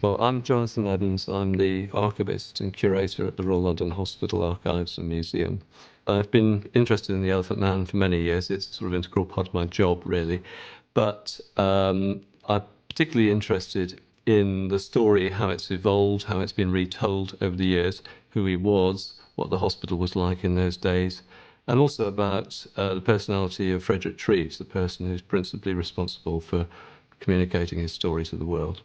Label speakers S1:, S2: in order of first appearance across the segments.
S1: Well, I'm Jonathan Evans. I'm the archivist and curator at the Royal London Hospital Archives and Museum. I've been interested in the Elephant Man for many years. It's sort of an integral part of my job, really. But I'm particularly interested in the story, how it's evolved, how it's been retold over the years, who he was, what the hospital was like in those days, and also about the personality of Frederick Treves, the person who's principally responsible for communicating his story to the world.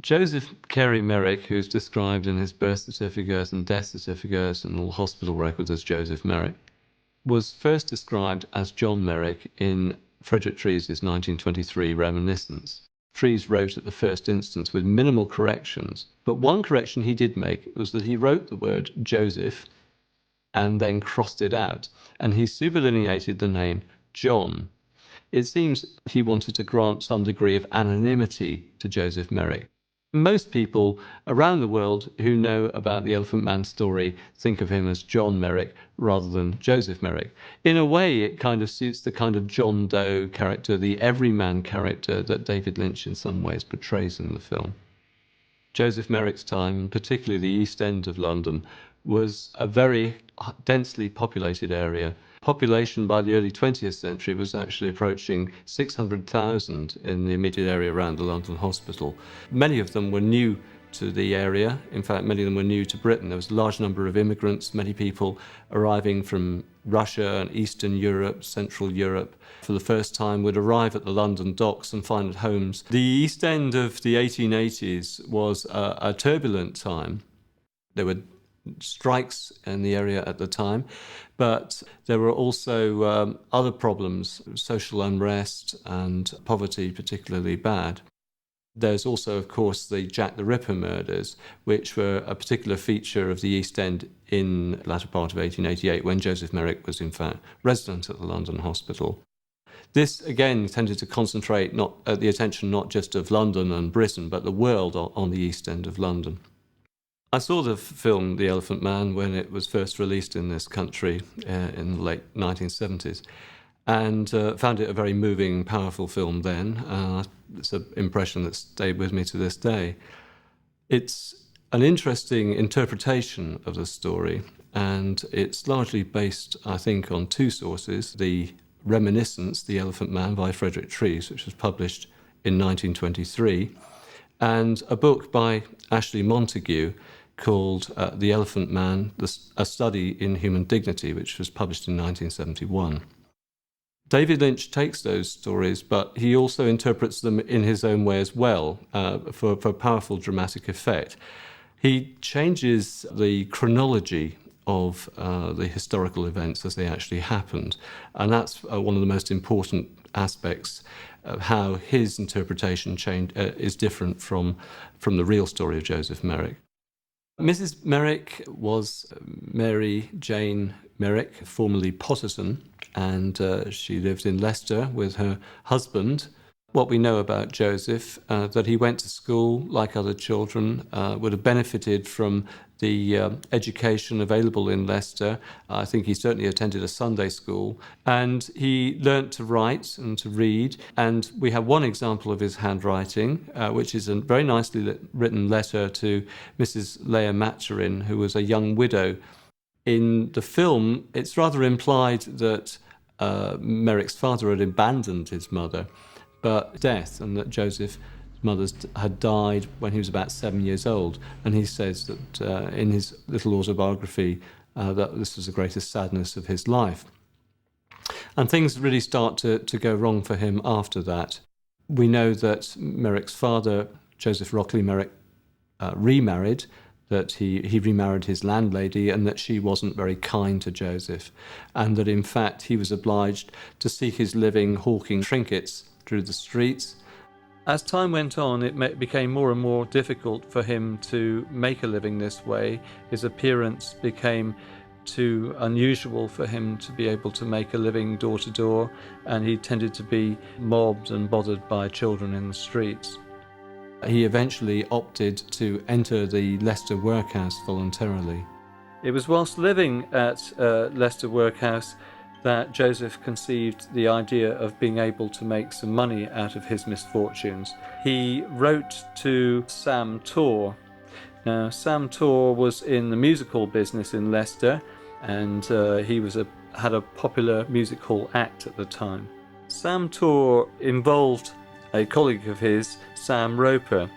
S1: Joseph Carey Merrick, who's described in his birth certificate and death certificate and all hospital records as Joseph Merrick, was first described as John Merrick in Frederick Treves' 1923 Reminiscence. Treves wrote at the first instance with minimal corrections, but one correction he did make was that he wrote the word Joseph and then crossed it out, and he superlineated the name John. It seems he wanted to grant some degree of anonymity to Joseph Merrick. Most people around the world who know about the Elephant Man story think of him as John Merrick rather than Joseph Merrick. In a way, it kind of suits the kind of John Doe character, the everyman character that David Lynch in some ways portrays in the film. Joseph Merrick's time, particularly the East End of London, was a very densely populated area. Population by the early 20th century was actually approaching 600,000 in the immediate area around the London Hospital. Many of them were new to the area. In fact, many of them were new to Britain. There was a large number of immigrants, many people arriving from Russia and Eastern Europe, Central Europe, for the first time would arrive at the London docks and find homes. The East End of the 1880s was a turbulent time. There were strikes in the area at the time, but there were also other problems, social unrest and poverty particularly bad. There's also, of course, the Jack the Ripper murders, which were a particular feature of the East End in the latter part of 1888, when Joseph Merrick was in fact resident at the London Hospital. This, again, tended to concentrate the attention not just of London and Britain, but the world on the East End of London. I saw the film The Elephant Man when it was first released in this country in the late 1970s, and found it a very moving, powerful film then. It's an impression that stayed with me to this day. It's an interesting interpretation of the story, and it's largely based, I think, on two sources: the Reminiscence, The Elephant Man by Frederick Treves, which was published in 1923, and a book by Ashley Montague called The Elephant Man, A Study in Human Dignity, which was published in 1971. David Lynch takes those stories, but he also interprets them in his own way as well, for powerful dramatic effect. He changes the chronology of the historical events as they actually happened, and that's one of the most important aspects of how his interpretation is different from the real story of Joseph Merrick. Mrs. Merrick was Mary Jane Merrick, formerly Potterson, and she lived in Leicester with her husband. What we know about Joseph, that he went to school like other children, would have benefited from the education available in Leicester. I think he certainly attended a Sunday school, and he learnt to write and to read. And we have one example of his handwriting, which is a very nicely written letter to Mrs. Leah Maturin, who was a young widow. In the film, it's rather implied that Merrick's father had abandoned his mother, but death, and that Joseph's mother had died when he was about 7 years old. And he says that in his little autobiography that this was the greatest sadness of his life. And things really start to go wrong for him after that. We know that Merrick's father, Joseph Rockley Merrick, remarried, that he remarried his landlady, and that she wasn't very kind to Joseph, and that in fact he was obliged to seek his living hawking trinkets through the streets. As time went on, it became more and more difficult for him to make a living this way. His appearance became too unusual for him to be able to make a living door to door, and he tended to be mobbed and bothered by children in the streets. He eventually opted to enter the Leicester Workhouse voluntarily. It was whilst living at Leicester Workhouse
S2: that Joseph conceived the idea of being able to make some money out of his misfortunes. He wrote to Sam Torr. Now, Sam Torr was in the musical business in Leicester, and he had a popular music hall act at the time. Sam Torr involved a colleague of his, Sam Roper,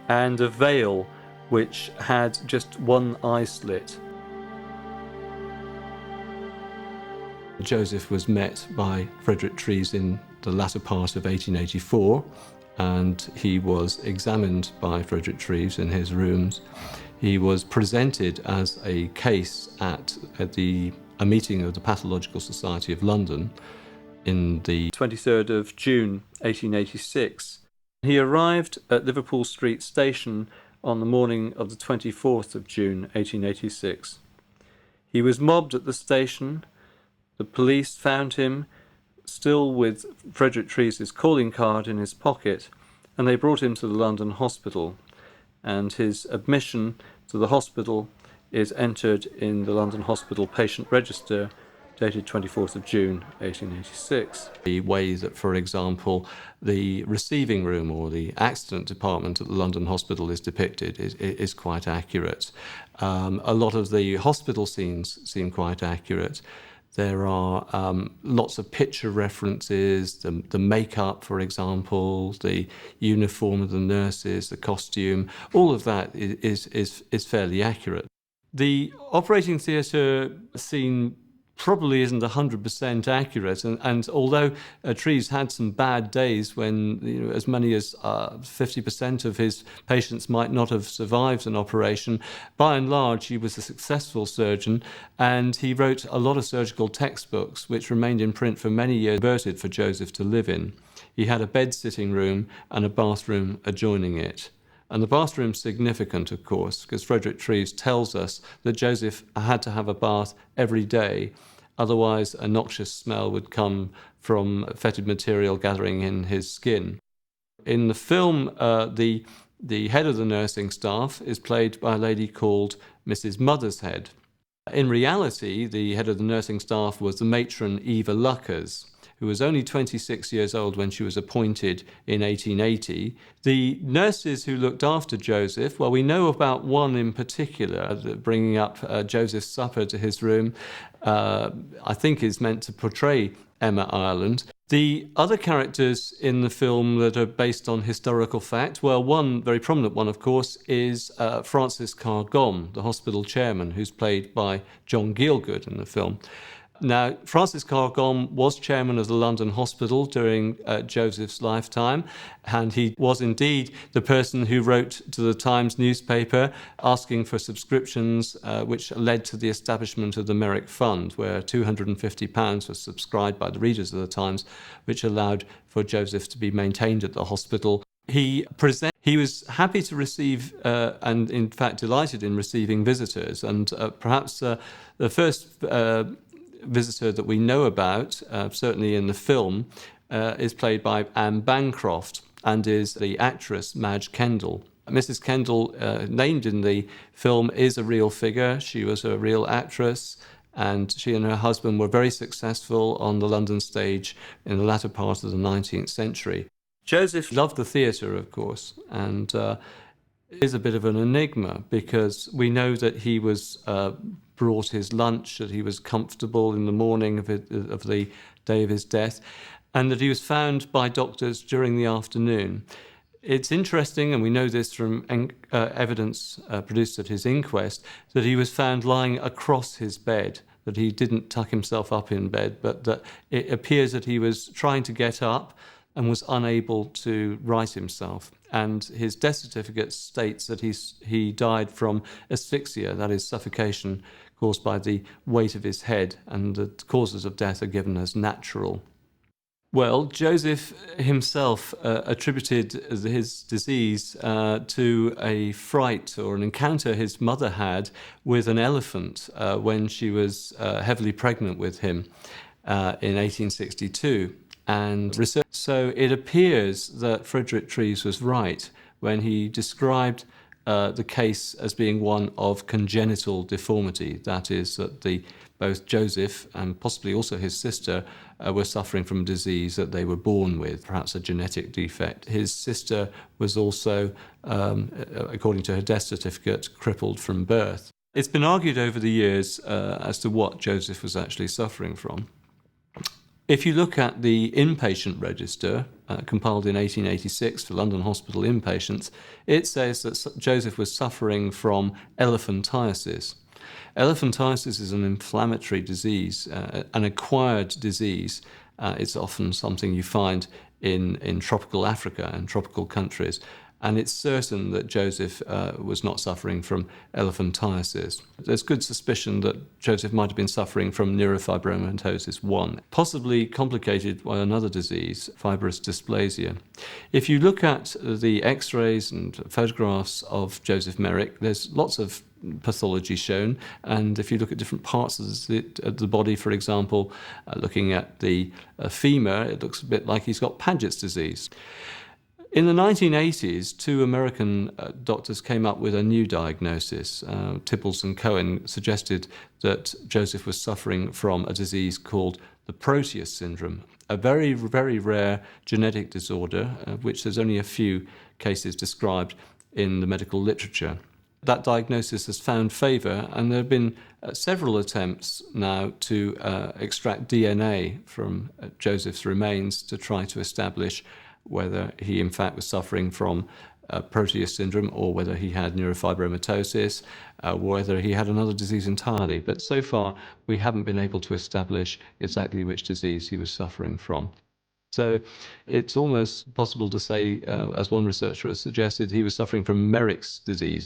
S2: and a veil which had just one eye slit.
S1: Joseph was met by Frederick Treves in the latter part of 1884, and he was examined by Frederick Treves in his rooms. He was presented as a case at a meeting of the Pathological Society of London in the
S2: 23rd of June 1886. He arrived at Liverpool Street Station on the morning of the 24th of June 1886. He was mobbed at the station. The police found him still with Frederick Treves' calling card in his pocket, and they brought him to the London hospital, and his admission to the hospital is entered in the London Hospital Patient Register dated 24th of June 1886.
S1: The way that, for example, the receiving room or the accident department at the London Hospital is depicted is quite accurate. A lot of the hospital scenes seem quite accurate. There are lots of picture references, the makeup, for example, the uniform of the nurses, the costume, all of that is fairly accurate. The operating theatre scene probably isn't 100% accurate, and although Treves had some bad days when as many as 50% of his patients might not have survived an operation, by and large he was a successful surgeon, and he wrote a lot of surgical textbooks which remained in print for many years, converted for Joseph to live in. He had a bed-sitting room and a bathroom adjoining it. And the bathroom's significant, of course, because Frederick Treves tells us that Joseph had to have a bath every day, otherwise a noxious smell would come from fetid material gathering in his skin. In the film, the head of the nursing staff is played by a lady called Mrs. Mothershead. In reality, the head of the nursing staff was the matron Eva Luckers, who was only 26 years old when she was appointed in 1880. The nurses who looked after Joseph, well, we know about one in particular, bringing up Joseph's supper to his room, I think is meant to portray Emma Ireland. The other characters in the film that are based on historical fact, well, one very prominent one, of course, is Francis Carr-Gomm, the hospital chairman, who's played by John Gielgud in the film. Now, Francis Carr-Gomm was chairman of the London Hospital during Joseph's lifetime, and he was indeed the person who wrote to the Times newspaper asking for subscriptions, which led to the establishment of the Merrick Fund, where £250 was subscribed by the readers of the Times, which allowed for Joseph to be maintained at the hospital. He was happy to receive, and in fact delighted in receiving visitors, and perhaps the first visitor that we know about, certainly in the film, is played by Anne Bancroft and is the actress Madge Kendall. Mrs. Kendall, named in the film, is a real figure. She was a real actress, and she and her husband were very successful on the London stage in the latter part of the 19th century. Joseph loved the theatre, of course, and is a bit of an enigma because we know that he was brought his lunch, that he was comfortable in the morning of the day of his death, and that he was found by doctors during the afternoon. It's interesting, and we know this from evidence produced at his inquest, that he was found lying across his bed, that he didn't tuck himself up in bed, but that it appears that he was trying to get up and was unable to right himself. And his death certificate states that he died from asphyxia, that is suffocation caused by the weight of his head, and the causes of death are given as natural. Well, Joseph himself attributed his disease to a fright or an encounter his mother had with an elephant when she was heavily pregnant with him in 1862. So it appears that Frederick Treves was right when he described the case as being one of congenital deformity. That is, that both Joseph and possibly also his sister were suffering from a disease that they were born with, perhaps a genetic defect. His sister was also, according to her death certificate, crippled from birth. It's been argued over the years as to what Joseph was actually suffering from. If you look at the inpatient register, compiled in 1886 for London hospital inpatients, it says that Joseph was suffering from elephantiasis. Elephantiasis is an inflammatory disease, an acquired disease. It's often something you find in tropical Africa and tropical countries. And it's certain that Joseph was not suffering from elephantiasis. There's good suspicion that Joseph might have been suffering from neurofibromatosis 1, possibly complicated by another disease, fibrous dysplasia. If you look at the x-rays and photographs of Joseph Merrick, there's lots of pathology shown, and if you look at different parts of the body, for example, looking at the femur, it looks a bit like he's got Paget's disease. In the 1980s, two American doctors came up with a new diagnosis. Tibbles and Cohen suggested that Joseph was suffering from a disease called the Proteus syndrome, a very, very rare genetic disorder, which there's only a few cases described in the medical literature. That diagnosis has found favour, and there have been several attempts now to extract DNA from Joseph's remains to try to establish whether he in fact was suffering from Proteus syndrome, or whether he had neurofibromatosis, whether he had another disease entirely. But so far, we haven't been able to establish exactly which disease he was suffering from. So it's almost possible to say, as one researcher has suggested, he was suffering from Merrick's disease.